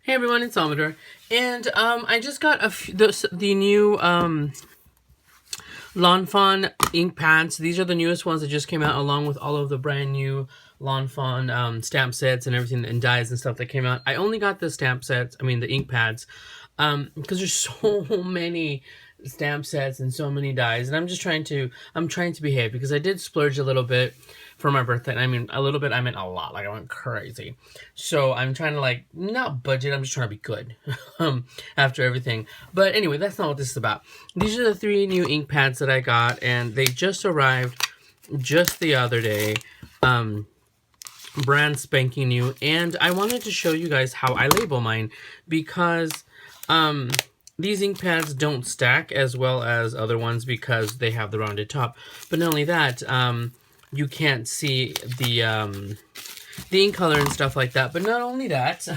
Hey everyone, it's Salvador, and I just got the new Lawn Fawn ink pads. These are the newest ones that just came out, along with all of the brand new Lawn Fawn stamp sets and everything and dies and stuff that came out. I only got the stamp sets, I mean the ink pads, because there's so many stamp sets and so many dies, and I'm trying to behave because I did splurge a little bit for my birthday. And I mean a little bit, I meant a lot. Like I went crazy. So I'm trying to like not budget. I'm just trying to be good after everything. But anyway, that's not what this is about. These are the 3 new ink pads that I got, and they just arrived just the other day. Brand spanking new, and I wanted to show you guys how I label mine because these ink pads don't stack as well as other ones because they have the rounded top. But not only that, you can't see the ink color and stuff like that. But not only that,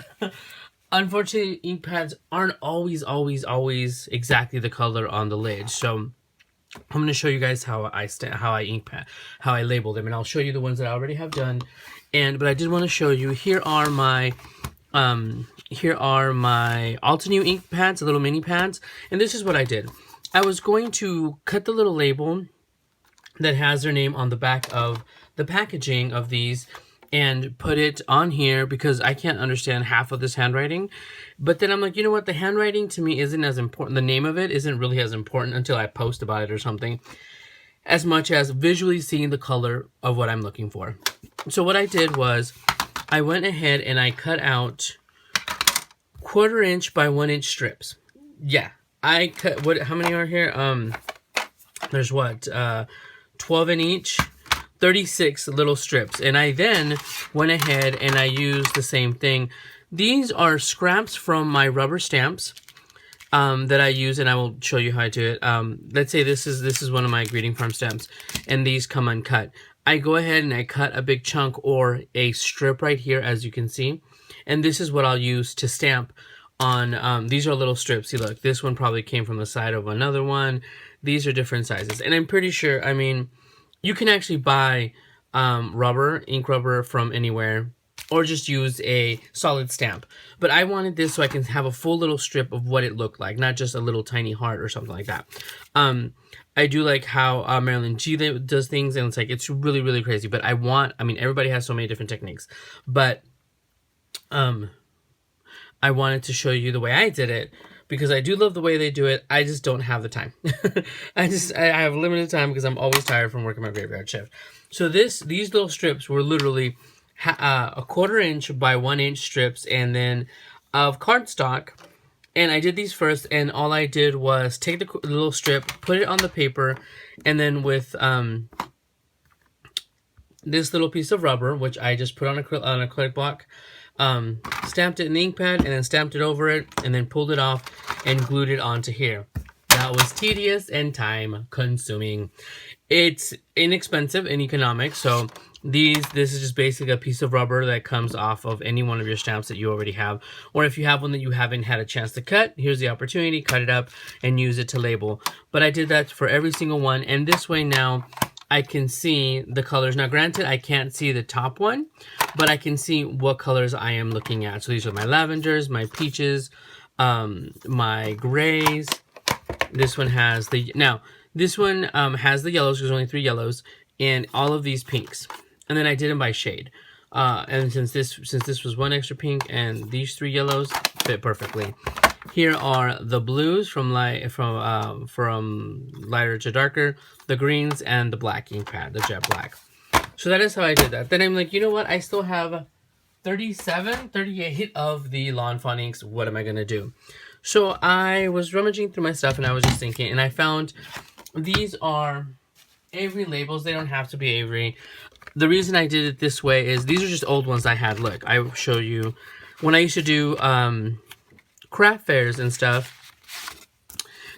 unfortunately, ink pads aren't always exactly the color on the lid. So I'm going to show you guys how I label them, and I'll show you the ones that I already have done. But I did want to show you, here are my Alta New ink pads, the little mini pads, and this is what I did. I was going to cut the little label that has their name on the back of the packaging of these and put it on here because I can't understand half of this handwriting. But then I'm like, you know what? The handwriting to me isn't as important. The name of it isn't really as important until I post about it or something, as much as visually seeing the color of what I'm looking for. So what I did was I went ahead and I cut out 1/4 inch by 1 inch strips. Yeah, I cut, how many are here? There's what, 12 in each, 36 little strips. And I then went ahead and I used the same thing. These are scraps from my rubber stamps that I use, and I will show you how I do it. Let's say this is one of my greeting farm stamps, and these come uncut. I go ahead and I cut a big chunk or a strip right here, as you can see, and this is what I'll use to stamp on. These are little strips. See, look, this one probably came from the side of another one. These are different sizes, and I'm pretty sure, I mean, you can actually buy ink rubber from anywhere, or just use a solid stamp. But I wanted this so I can have a full little strip of what it looked like, not just a little tiny heart or something like that. I do like how Marilyn G does things, and it's really, really crazy. But I mean, everybody has so many different techniques. But I wanted to show you the way I did it, because I do love the way they do it. I just don't have the time. I have limited time because I'm always tired from working my graveyard shift. So these little strips were literally a 1/4 inch by 1 inch strips, and then of cardstock. And I did these first, and all I did was take the little strip, put it on the paper, and then with this little piece of rubber, which I just put on an acrylic block, stamped it in the ink pad, and then stamped it over it, and then pulled it off and glued it onto here. That was tedious and time consuming. It's inexpensive and economic, so this is just basically a piece of rubber that comes off of any one of your stamps that you already have. Or if you have one that you haven't had a chance to cut, here's the opportunity, cut it up and use it to label. But I did that for every single one, and this way now I can see the colors. Now granted, I can't see the top one, but I can see what colors I am looking at. So these are my lavenders, my peaches, my grays. This one has the, now this one has the yellows, there's only 3 yellows, and all of these pinks. And then I did them by shade. And since this was 1 extra pink and these 3 yellows fit perfectly. Here are the blues from lighter to darker, the greens, and the black ink pad, the jet black. So that is how I did that. Then I'm like, you know what? I still have 38 of the Lawn Fawn inks. What am I going to do? So I was rummaging through my stuff, and I was just thinking, and I found these are Avery labels. They don't have to be Avery. The reason I did it this way is these are just old ones I had. Look, I will show you. When I used to do craft fairs and stuff,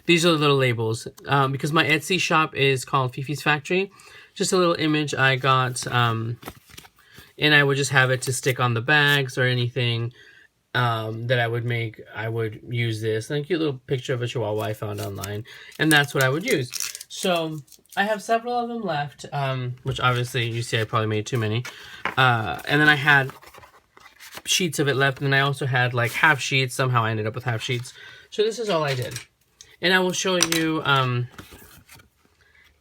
these are the little labels. Because my Etsy shop is called Fifi's Factory. Just a little image I got, and I would just have it to stick on the bags or anything that I would make. I would use this. And a cute little picture of a chihuahua I found online. And that's what I would use. So I have several of them left, which obviously you see I probably made too many. And then I had sheets of it left, and I also had like half sheets. Somehow I ended up with half sheets. So this is all I did. And I will show you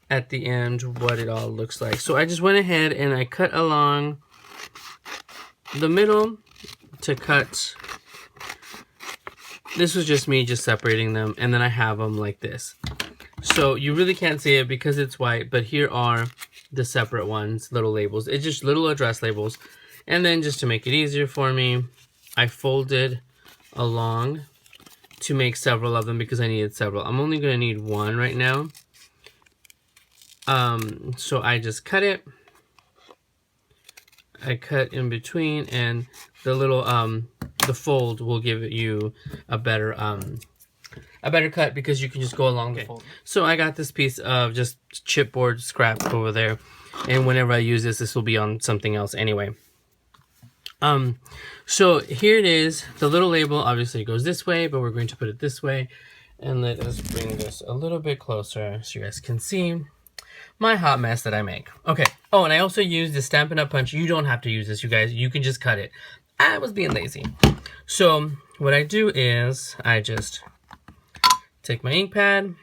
at the end what it all looks like. So I just went ahead and I cut along the middle to cut. This was just me just separating them, and then I have them like this. So you really can't see it because it's white, but here are the separate ones, little labels. It's just little address labels. And then just to make it easier for me, I folded along to make several of them because I needed several. I'm only going to need one right now. So I just cut it. I cut in between, and the little the fold will give you a better cut because you can just go along the fold. So I got this piece of just chipboard scrap over there, and whenever I use this will be on something else anyway. So here it is. The little label obviously goes this way, but we're going to put it this way. And let us bring this a little bit closer so you guys can see my hot mess that I make. Okay. Oh, and I also use the Stampin' Up! Punch. You don't have to use this, you guys. You can just cut it. I was being lazy. So what I do is I just take my ink pad,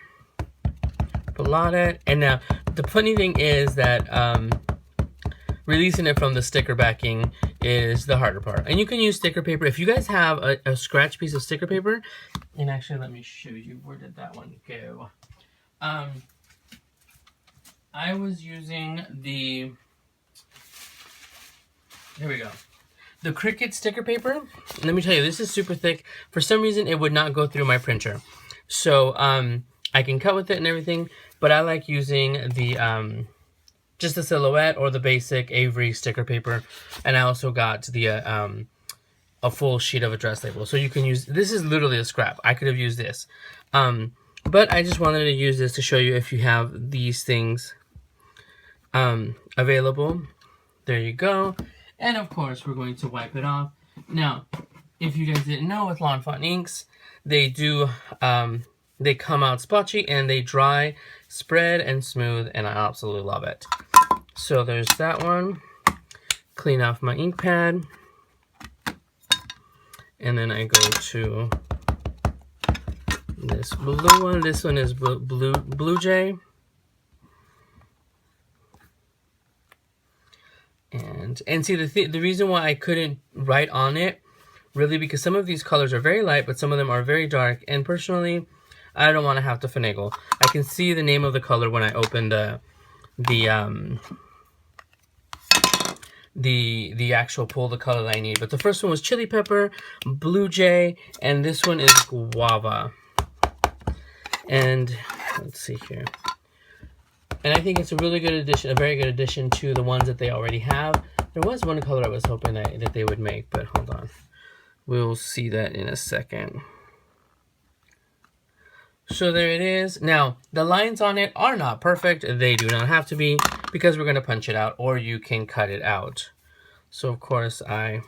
blot it, and now the funny thing is that releasing it from the sticker backing is the harder part. And you can use sticker paper. If you guys have a scratch piece of sticker paper, and actually let me show you, where did that one go? I was using the, here we go, the Cricut sticker paper. And let me tell you, this is super thick. For some reason, it would not go through my printer. So I can cut with it and everything, but I like using the just the silhouette or the basic Avery sticker paper. And I also got the a full sheet of address label. So you can use, this is literally a scrap. I could have used this. But I just wanted to use this to show you if you have these things available. There you go. And of course, we're going to wipe it off. Now, if you guys didn't know, with Lawn Fawn inks, they do, they come out splotchy and they dry, spread, and smooth, and I absolutely love it. So there's that one. Clean off my ink pad. And then I go to this blue one. This one is Blue Jay. And see, the reason why I couldn't write on it, really, because some of these colors are very light, but some of them are very dark. And personally, I don't want to have to finagle. I can see the name of the color when I open the actual pull, the color that I need. But the first one was Chili Pepper, Blue Jay, and this one is Guava. And let's see here. And I think it's a really good addition, a very good addition to the ones that they already have. There was one color I was hoping that they would make, but hold on. We'll see that in a second. So there it is. Now, the lines on it are not perfect. They do not have to be, because we're going to punch it out, or you can cut it out. So, of course, I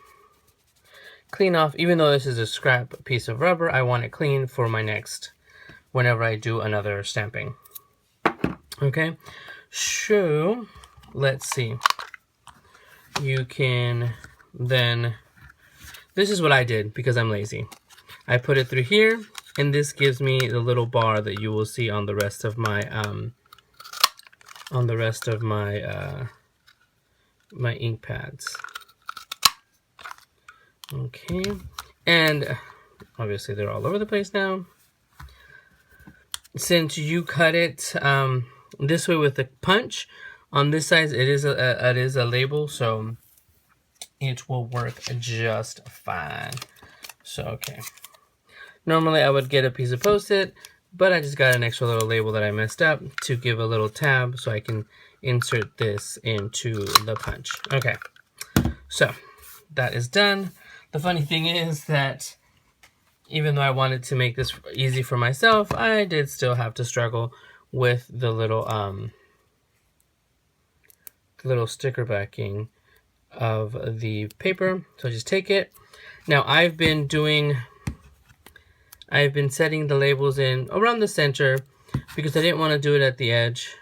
clean off. Even though this is a scrap piece of rubber, I want it clean for my next, whenever I do another stamping. Okay, so let's see. You can then, this is what I did because I'm lazy. I put it through here, and this gives me the little bar that you will see on the rest of my my ink pads. Okay, and obviously they're all over the place now. Since you cut it this way with the punch, on this side it is a label, so it will work just fine. So okay, normally I would get a piece of Post-it, but I just got an extra little label that I messed up to give a little tab so I can insert this into the punch. Okay, so that is done. The funny thing is that even though I wanted to make this easy for myself, I did still have to struggle with the little sticker backing of the paper. So just take it. Now I've been setting the labels in around the center because I didn't want to do it at the edge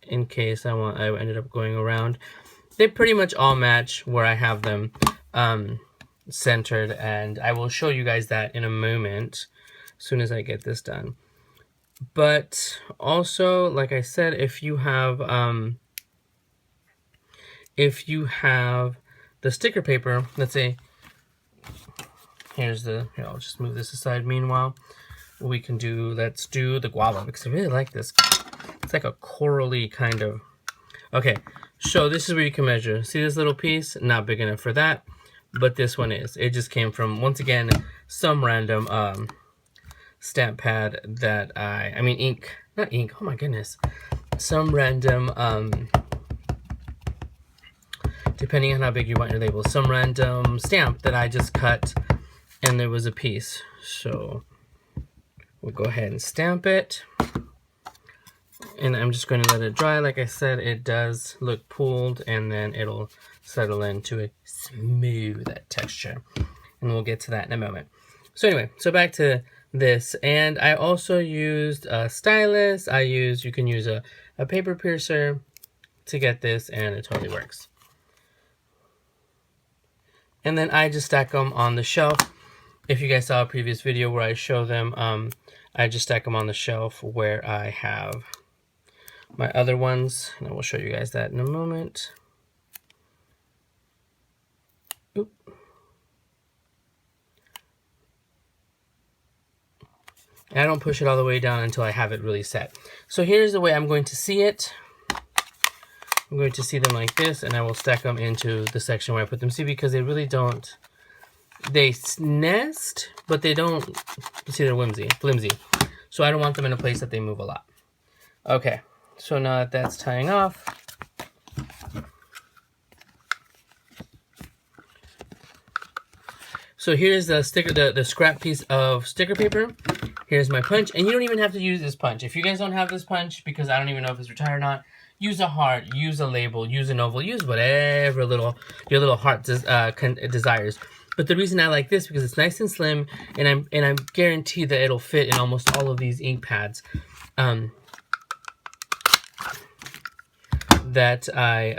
in case I ended up going around. They pretty much all match where I have them. centered, and I will show you guys that in a moment as soon as I get this done. But also, like I said, if you have the sticker paper, let's say here, I'll just move this aside meanwhile. Let's do the guava, because I really like this. It's like a corally kind of. Okay, so this is where you can measure. See this little piece? Not big enough for that, but this one is. It just came from, once again, some random stamp pad that I mean ink, not ink, oh my goodness. Some random, depending on how big you want your label, some random stamp that I just cut, and there was a piece. So we'll go ahead and stamp it. And I'm just going to let it dry. Like I said, it does look pooled, and then it'll settle into a smooth texture. And we'll get to that in a moment. So anyway, so back to this. And I also used a stylus. You can use a paper piercer to get this, and it totally works. And then I just stack them on the shelf. If you guys saw a previous video where I show them, I just stack them on the shelf where I have my other ones, and I will show you guys that in a moment. Oop. And I don't push it all the way down until I have it really set. So here's the way I'm going to see it. I'm going to see them like this, and I will stack them into the section where I put them. See, because they really don't, they nest, but they don't, see, they're flimsy. So I don't want them in a place that they move a lot. Okay, so now that that's tying off, so here's the sticker, the scrap piece of sticker paper. Here's my punch, and you don't even have to use this punch. If you guys don't have this punch, because I don't even know if it's retired or not, use a heart, use a label, use an oval, use whatever your little heart desires. But the reason I like this, because it's nice and slim, and I'm guaranteed that it'll fit in almost all of these ink pads that I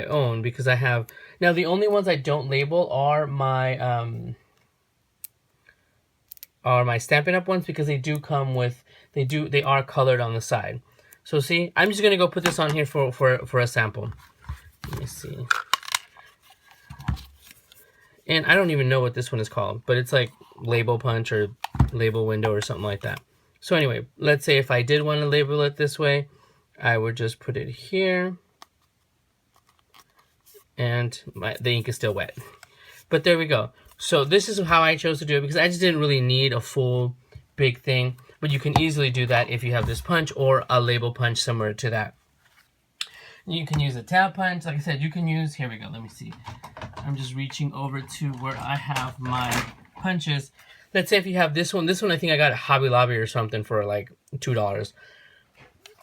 own, because I have. Now the only ones I don't label are my Stampin' Up! Ones, because they do come with, they are colored on the side. So see, I'm just gonna go put this on here for a sample. Let me see. And I don't even know what this one is called, but it's like label punch or label window or something like that. So anyway, let's say if I did want to label it this way, I would just put it here, and the ink is still wet. But there we go. So this is how I chose to do it, because I just didn't really need a full big thing. But you can easily do that if you have this punch or a label punch similar to that. You can use a tab punch. Like I said, you can use, here we go, let me see. I'm just reaching over to where I have my punches. Let's say if you have this one I think I got at Hobby Lobby or something for like $2.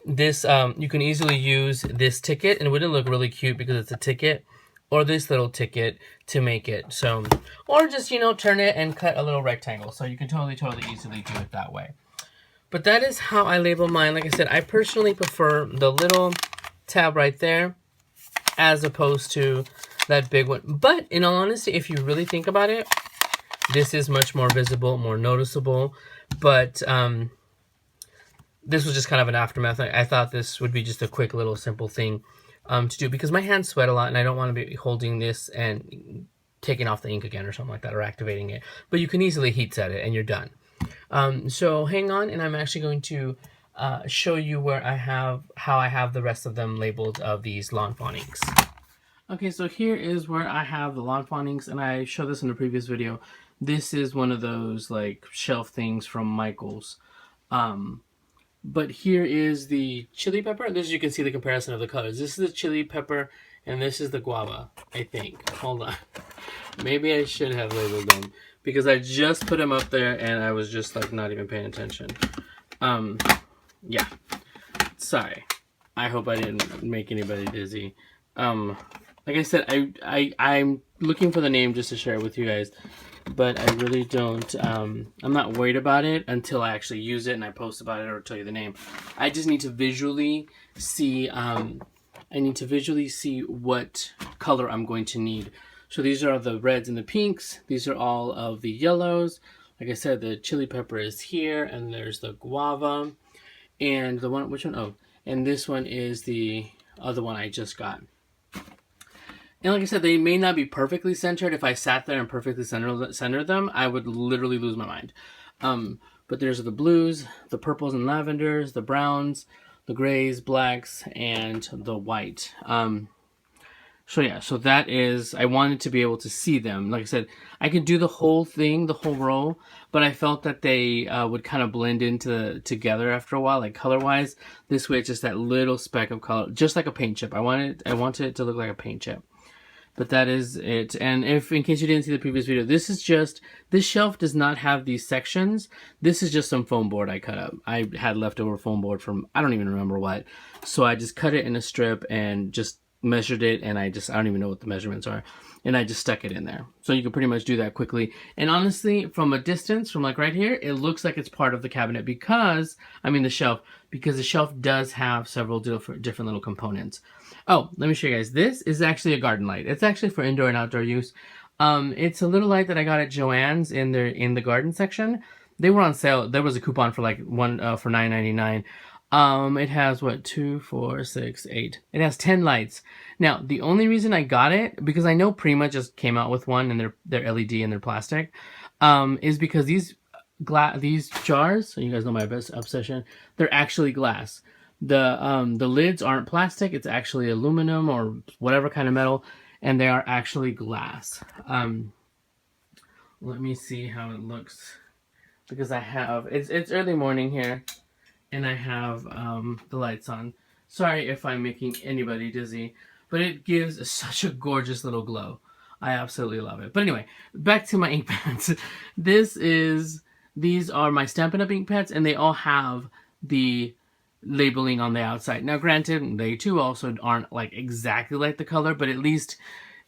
This, you can easily use this ticket, and it wouldn't look really cute because it's a ticket, or this little ticket to make it. So, or just, you know, turn it and cut a little rectangle. So you can totally easily do it that way. But that is how I label mine. Like I said, I personally prefer the little tab right there as opposed to that big one. But in all honesty, if you really think about it, this is much more visible, more noticeable. But this was just kind of an aftermath. I thought this would be just a quick little simple thing to do, because my hands sweat a lot and I don't want to be holding this and taking off the ink again or something like that, or activating it. But you can easily heat set it and you're done. So hang on, and I'm actually going to show you where how I have the rest of them labeled of these Lawn Fawn inks. Okay, so here is where I have the Lawn Fawn inks, and I showed this in the previous video. This is one of those like shelf things from Michaels. But here is the chili pepper. This, you can see the comparison of the colors. This is the chili pepper, and this is the guava, I think. Hold on. Maybe I should have labeled them, because I just put them up there and I was just like not even paying attention. Yeah. Sorry. I hope I didn't make anybody dizzy. Like I said, I'm looking for the name just to share it with you guys, but I really don't, I'm not worried about it until I actually use it and I post about it or tell you the name. I just need to visually see, what color I'm going to need. So these are the reds and the pinks. These are all of the yellows. Like I said, the chili pepper is here, and there's the guava. And the one, which one? Oh, and this one is the other one I just got. And like I said, they may not be perfectly centered. If I sat there and perfectly center them, I would literally lose my mind. But there's the blues, the purples and lavenders, the browns, the grays, blacks, and the white. So yeah, so that is, I wanted to be able to see them. Like I said, I could do the whole thing, the whole row, but I felt that they would kind of blend together after a while, like color-wise. This way, it's just that little speck of color, just like a paint chip. I wanted it to look like a paint chip. But that is it. And if, in case you didn't see the previous video, this shelf does not have these sections. This is just some foam board I cut up. I had leftover foam board from, I don't even remember what. So I just cut it in a strip and just measured it, and I don't even know what the measurements are, and I just stuck it in there. So you can pretty much do that quickly. And honestly, from a distance, from like right here, it looks like it's part of the cabinet because, I mean the shelf, because the shelf does have several different little components. Oh, let me show you guys. This is actually a garden light. It's actually for indoor and outdoor use. It's a little light that I got at Joann's in the garden section. They were on sale. There was a coupon for like one for $9.99. It has what, 2, 4, 6, 8. It has 10 lights. Now, the only reason I got it, because I know Prima just came out with one and they're LED and they're plastic, is because these jars, so you guys know my best obsession, they're actually glass. The lids aren't plastic, it's actually aluminum or whatever kind of metal, and they are actually glass. Let me see how it looks, because I have, it's early morning here, and I have the lights on. Sorry if I'm making anybody dizzy, but it gives such a gorgeous little glow. I absolutely love it. But anyway, back to my ink pads. These are my Stampin' Up! Ink pads, and they all have the labeling on the outside. Now granted, they too also aren't like exactly like the color, but at least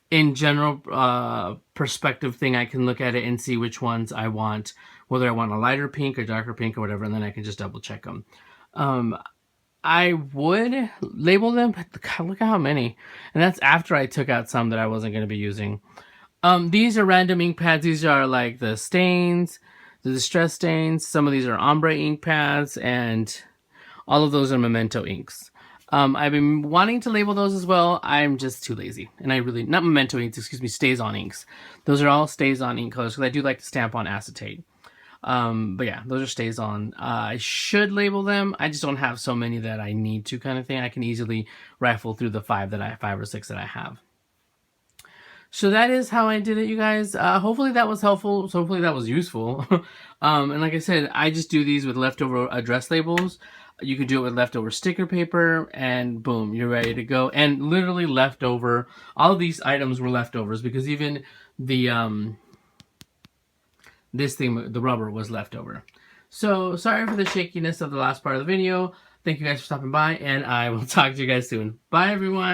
in general perspective thing, I can look at it and see which ones I want, whether I want a lighter pink or darker pink or whatever, and then I can just double check them. I would label them, but God, look at how many. And that's after I took out some that I wasn't going to be using. These are random ink pads. These are like the stains, the distress stains. Some of these are ombre ink pads, and all of those are Memento inks. I've been wanting to label those as well. I'm just too lazy. And I really, not Memento inks, excuse me, Stays On inks. Those are all Stays On ink colors because I do like to stamp on acetate. But yeah, those are Stays On. I should label them. I just don't have so many that I need to, kind of thing. I can easily rifle through the 5 or 6 that I have. So that is how I did it, you guys. Hopefully that was helpful. So hopefully that was useful. And like I said, I just do these with leftover address labels. You could do it with leftover sticker paper, and boom, you're ready to go. And literally leftover, all of these items were leftovers, because even the this thing, the rubber, was leftover. So sorry for the shakiness of the last part of the video. Thank you guys for stopping by, and I will talk to you guys soon. Bye, everyone.